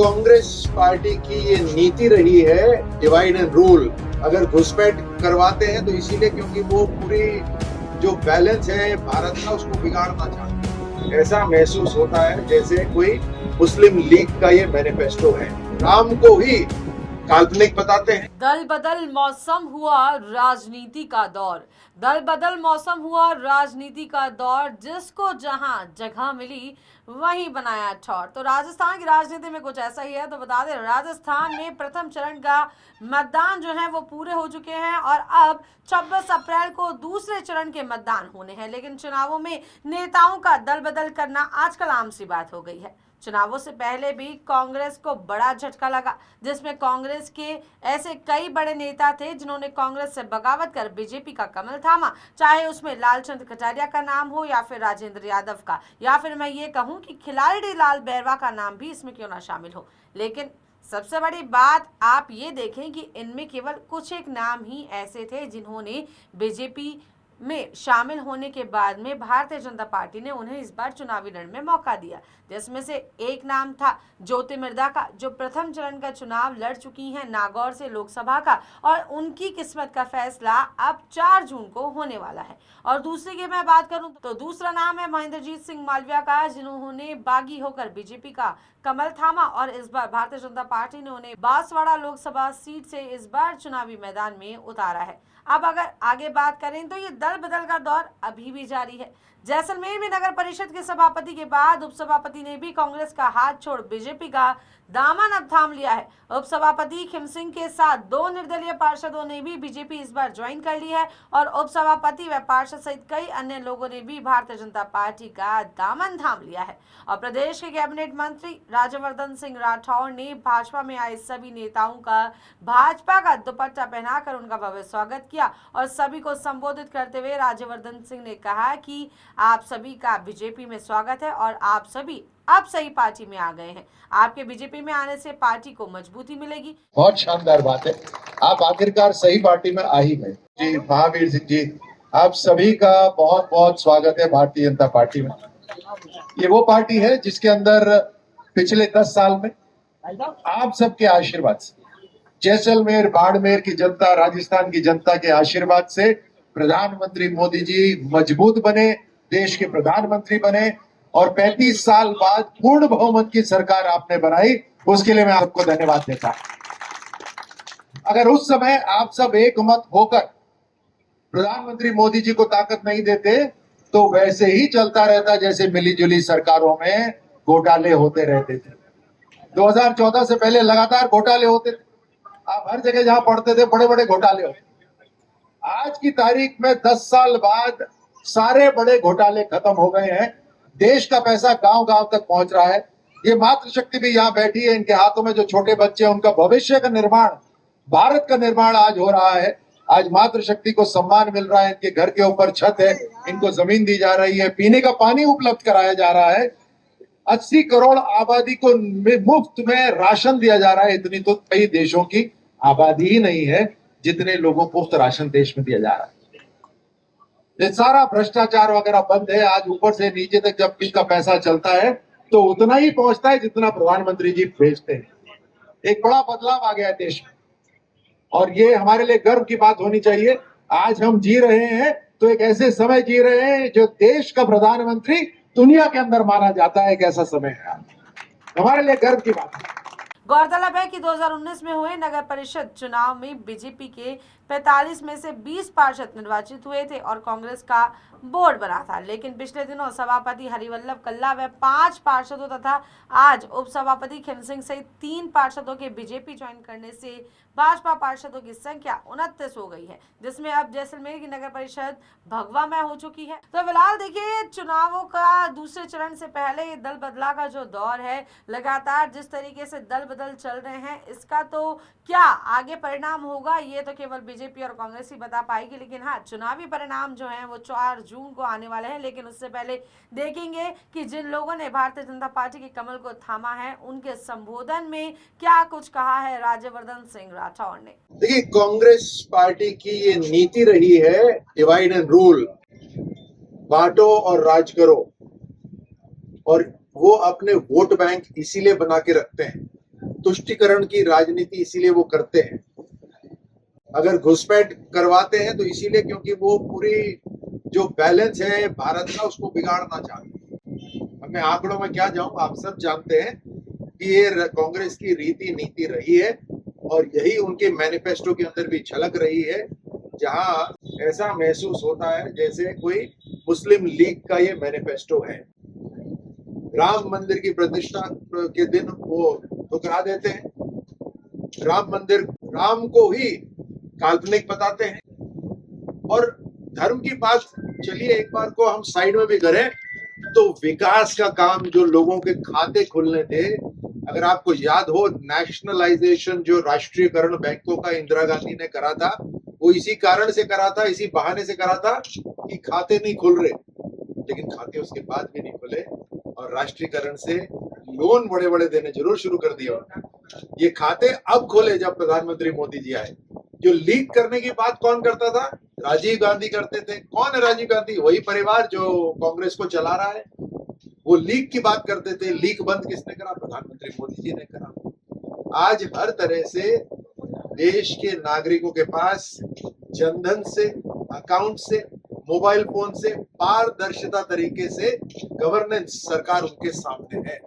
Congress party की ये नीति रही है डिवाइड एंड रूल। अगर घुसपैठ करवाते हैं तो इसीलिए क्योंकि वो पूरी जो बैलेंस है भारत का उसको बिगाड़ना चाहते हैं। ऐसा महसूस होता है जैसे कोई मुस्लिम लीग का ये मैनिफेस्टो है। राम को ही काल्पनिक बताते हैं। दल बदल मौसम हुआ राजनीति का दौर। दल बदल मौसम हुआ राजनीति का दौर, जिसको जहां जगह मिली वहीं बनाया ठौर। तो राजस्थान की राजनीति में कुछ ऐसा ही है। तो बता दें, राजस्थान में प्रथम चरण का मतदान जो है वो पूरे हो चुके हैं और अब 26 अप्रैल को दूसरे चरण के मतदान होने हैं। लेकिन चुनावों में नेताओं का दल बदल करना आजकल आम सी बात हो गई है। चुनावों से पहले भी कांग्रेस को बड़ा झटका लगा, जिसमें कांग्रेस के ऐसे कई बड़े नेता थे जिन्होंने कांग्रेस से बगावत कर बीजेपी का कमल थामा। चाहे उसमें लालचंद कटारिया का नाम हो या फिर राजेंद्र यादव का, या फिर मैं ये कहूं कि खिलाड़ी लाल बैरवा का नाम भी इसमें क्यों ना शामिल हो। लेकिन सबसे बड़ी बात आप ये देखें कि इनमें केवल कुछ एक नाम ही ऐसे थे जिन्होंने बीजेपी में शामिल होने के बाद में भारतीय जनता पार्टी ने उन्हें इस बार चुनावी रण में मौका दिया, जिसमें से एक नाम था ज्योति मिर्धा का, जो प्रथम चरण का चुनाव लड़ चुकी हैं नागौर से लोकसभा का, और उनकी किस्मत का फैसला अब 4 जून को होने वाला है। और दूसरे की मैं बात करूं तो दूसरा नाम है महेंद्रजीत सिंह मालविया का, जिन्होंने बागी होकर बीजेपी का कमल थामा और इस बार भारतीय जनता पार्टी ने उन्हें बांसवाड़ा लोकसभा सीट से इस बार चुनावी मैदान में उतारा है। अब अगर आगे बात करें तो ये दल बदल का दौर अभी भी जारी है। जैसलमेर में नगर परिषद के सभापति के बाद उपसभापति ने भी कांग्रेस का हाथ छोड़ बीजेपी का दामन अब थाम लिया है। उपसभापति खिम सिंह के साथ 2 निर्दलीय पार्षदों ने भी बीजेपी इस बार ज्वाइन कर ली है और उपसभापति व पार्षद सहित कई अन्य लोगों ने भी भारतीय जनता पार्टी का दामन थाम लिया है। और प्रदेश के कैबिनेट मंत्री राज्यवर्धन सिंह राठौर ने भाजपा में आए सभी नेताओं का भाजपा का दुपट्टा पहनाकर उनका भव्य स्वागत किया और सभी को संबोधित करते हुए राज्यवर्धन सिंह ने कहा कि आप सभी का बीजेपी में स्वागत है और आप सभी अब सही पार्टी में आ गए हैं। आपके बीजेपी में आने से पार्टी को मजबूती मिलेगी। बहुत शानदार बात है, आप आखिरकार सही पार्टी में आ ही गए। जी महावीर सिंह जी, आप सभी का बहुत बहुत स्वागत है भारतीय जनता पार्टी में। ये वो पार्टी है जिसके अंदर पिछले 10 साल में आप सबके आशीर्वाद से, जैसलमेर बाड़मेर की जनता, राजस्थान की जनता के आशीर्वाद से प्रधानमंत्री मोदी जी मजबूत बने, देश के प्रधानमंत्री बने और 35 साल बाद पूर्ण बहुमत की सरकार आपने बनाई। उसके लिए मैं आपको धन्यवाद देता हूं। अगर उस समय आप सब एक मत होकर प्रधानमंत्री मोदी जी को ताकत नहीं देते तो वैसे ही चलता रहता जैसे मिलीजुली सरकारों में घोटाले होते रहते थे। 2014 से पहले लगातार घोटाले होते थे। आप हर जगह जहां पढ़ते थे बड़े बड़े घोटाले होते। आज की तारीख में 10 साल बाद सारे बड़े घोटाले खत्म हो गए हैं। देश का पैसा गांव गांव तक पहुंच रहा है। ये मातृशक्ति भी यहाँ बैठी है, इनके हाथों में जो छोटे बच्चे हैं उनका भविष्य का निर्माण, भारत का निर्माण आज हो रहा है। आज मातृशक्ति को सम्मान मिल रहा है, इनके घर के ऊपर छत है, इनको जमीन दी जा रही है, पीने का पानी उपलब्ध कराया जा रहा है, 80 करोड़ आबादी को मुफ्त में राशन दिया जा रहा है। इतनी तो कई देशों की आबादी ही नहीं है जितने लोगों को मुफ्त राशन देश में दिया जा रहा है। ये सारा भ्रष्टाचार वगैरह बंद है। आज ऊपर से नीचे तक जब किसका पैसा चलता है तो उतना ही पहुंचता है जितना प्रधानमंत्री जी भेजते हैं। एक बड़ा बदलाव आ गया है देश में और ये हमारे लिए गर्व की बात होनी चाहिए। आज हम जी रहे हैं तो एक ऐसे समय जी रहे हैं जो देश का प्रधानमंत्री दुनिया के अंदर माना जाता है। एक ऐसा समय है, हमारे लिए गर्व की बात है। गौरतलब है कि 2019 में हुए नगर परिषद चुनाव में बीजेपी के 45 में से 20 पार्षद निर्वाचित हुए थे और कांग्रेस का बोर्ड बना था। लेकिन पिछले दिनों सभापति हरिवल्लभ कल्ला व 5 पार्षदों तथा आज उपसभापति खिम सिंह सहित 3 पार्षदों के बीजेपी ज्वाइन करने से भाजपा पार्षदों की संख्या 29 हो गई है, जिसमें अब जैसलमेर की नगर परिषद भगवा में हो चुकी है। तो फिलहाल देखिए, चुनावों का दूसरे चरण से पहले ये दल बदला का जो दौर है, लगातार जिस तरीके से दल बदल चल रहे हैं, इसका तो क्या आगे परिणाम होगा ये तो केवल बीजेपी और कांग्रेस ही बता पाएगी। लेकिन हाँ, चुनावी परिणाम जो हैं वो 4 जून को आने वाले हैं। लेकिन उससे पहले देखेंगे कि जिन लोगों ने भारतीय जनता पार्टी के कमल को थामा है, उनके संबोधन में क्या कुछ कहा है राज्यवर्धन सिंह राठौर ने। देखिए, कांग्रेस पार्टी की ये नीति रही है डिवाइड एंड रूल, बांटो और राज करो, और वो अपने वोट बैंक इसीलिए बना के रखते हैं तुष्टीकरण की राजनीति इसीलिए वो करते हैं। अगर घुसपैठ करवाते हैं तो इसीलिए क्योंकि वो पूरी जो बैलेंस है भारत का उसको बिगाड़ना चाहते हैं। अब मैं आंकड़ों में क्या जाऊं, आप सब जानते हैं कि ये कांग्रेस की रीति नीति रही है और यही उनके मैनिफेस्टो के अंदर भी झलक रही है, जहां ऐसा महसूस होता है जैसे कोई मुस्लिम लीग का ये मैनिफेस्टो है। राम मंदिर की प्रतिष्ठा के दिन वो ठुकरा देते हैं, राम मंदिर, राम को ही काल्पनिक बताते हैं। और धर्म की बात चलिए एक बार को हम साइड में भी करें तो विकास का काम, जो लोगों के खाते खुलने थे, अगर आपको याद हो, नेशनलाइजेशन जो राष्ट्रीयकरण बैंकों का इंदिरा गांधी ने करा था, वो इसी कारण से करा था, इसी बहाने से करा था कि खाते नहीं खुल रहे। लेकिन खाते उसके बाद भी नहीं खुले और राष्ट्रीयकरण से लोन बड़े बड़े देने जरूर शुरू कर दिए। ये खाते अब खोले जब प्रधानमंत्री मोदी जी आए। जो लीक करने की बात कौन करता था? राजीव गांधी करते थे। कौन है राजीव गांधी? वही परिवार जो कांग्रेस को चला रहा है। वो लीक की बात करते थे। लीक बंद किसने करा? प्रधानमंत्री मोदी जी ने करा। आज हर तरह से देश के नागरिकों के पास जनधन से, अकाउंट से, मोबाइल फोन से पारदर्शिता तरीके से गवर्नेंस सरकार उनके सामने है।